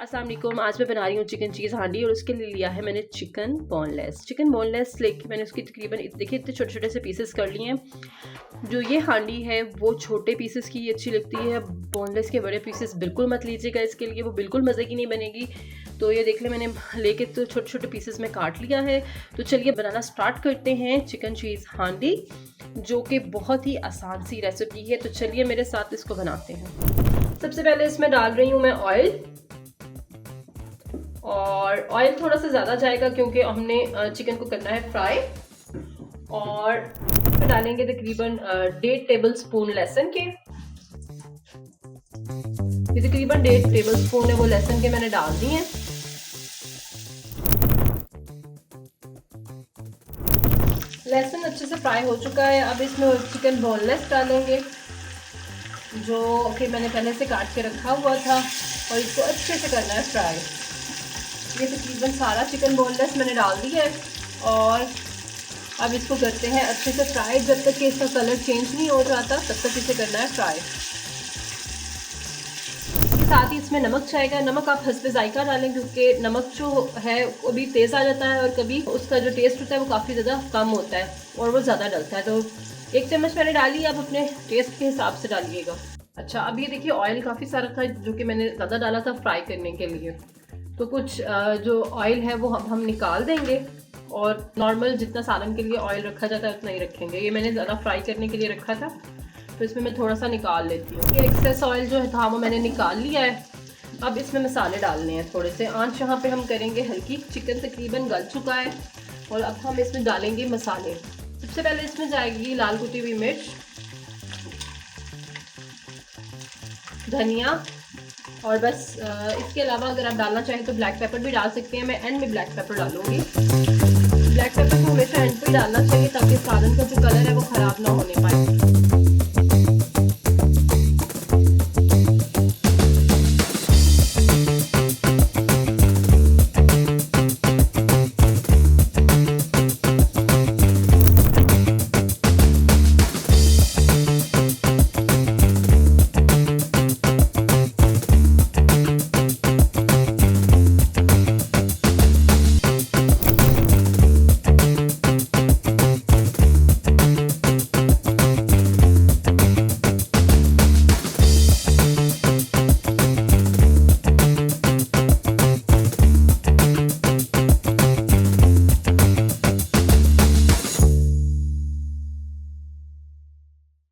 अस्सलाम वालेकुम। आज मैं बना रही हूँ चिकन चीज़ हांडी और उसके लिए लिया है मैंने चिकन बोनलेस लेके मैंने उसकी तकरीबन देखिए इतने छोटे छोटे से पीसेस कर लिए हैं। जो ये हांडी है वो छोटे पीसेस की अच्छी लगती है, बोनलेस के बड़े पीसेस बिल्कुल मत लीजिएगा, इसके लिए वो बिल्कुल मज़े की नहीं बनेगी। तो ये देख ले मैंने लेके तो छोटे छोटे पीसेस में काट लिया है। तो चलिए बनाना स्टार्ट करते हैं चिकन चीज़ हांडी, जो कि बहुत ही आसान सी रेसिपी है। तो चलिए मेरे साथ इसको बनाते हैं। सबसे पहले इसमें डाल रही हूँ मैं ऑयल, और ऑयल थोड़ा सा ज़्यादा जाएगा क्योंकि हमने चिकन को करना है फ्राई। और फिर डालेंगे तकरीबन 1.5 टेबल स्पून लहसुन के। ये तकरीबन 1.5 टेबल स्पून है वो लहसुन के मैंने डाल दिए हैं। लहसुन अच्छे से फ्राई हो चुका है। अब इसमें चिकन बोनलेस डालेंगे जो कि मैंने पहले से काट के रखा हुआ था, और इसको अच्छे से करना है फ्राई। ये तकरीबन सारा चिकन बोनलेस मैंने डाल दिया है, और अब इसको करते हैं अच्छे से फ्राई। जब तक कि इसका कलर चेंज नहीं हो जाता तब तक इसे करना है फ्राई। साथ ही इसमें नमक जाएगा। नमक आप हस्बे जायका डालें क्योंकि नमक जो है कभी तेज़ आ जाता है और कभी उसका जो टेस्ट होता है वो काफ़ी ज़्यादा कम होता है और वो ज़्यादा डलता है। तो 1 चम्मच मैंने डाली, आप अपने टेस्ट के हिसाब से डालिएगा। अच्छा, अब ये देखिए ऑयल काफ़ी सारा था जो कि मैंने ज़्यादा डाला था फ्राई करने के लिए। तो कुछ जो ऑयल है वो हम निकाल देंगे, और नॉर्मल जितना सालन के लिए ऑयल रखा जाता है उतना ही रखेंगे। ये मैंने ज़्यादा फ्राई करने के लिए रखा था, तो इसमें मैं थोड़ा सा निकाल लेती हूँ। ये एक्सेस ऑयल जो था वो मैंने निकाल लिया है। अब इसमें मसाले डालने हैं थोड़े से। आंच यहाँ पे हम करेंगे हल्की। चिकन तकरीबन गल चुका है, और अब हम इसमें डालेंगे मसाले। सबसे पहले इसमें जाएगी लाल कुटी हुई मिर्च, धनिया, और बस इसके अलावा अगर आप डालना चाहें तो ब्लैक पेपर भी डाल सकते हैं। मैं एंड में ब्लैक पेपर डालूंगी। ब्लैक पेपर को हमेशा एंड पे डालना चाहिए ताकि सालन का जो कलर है वो ख़राब ना होने पाए।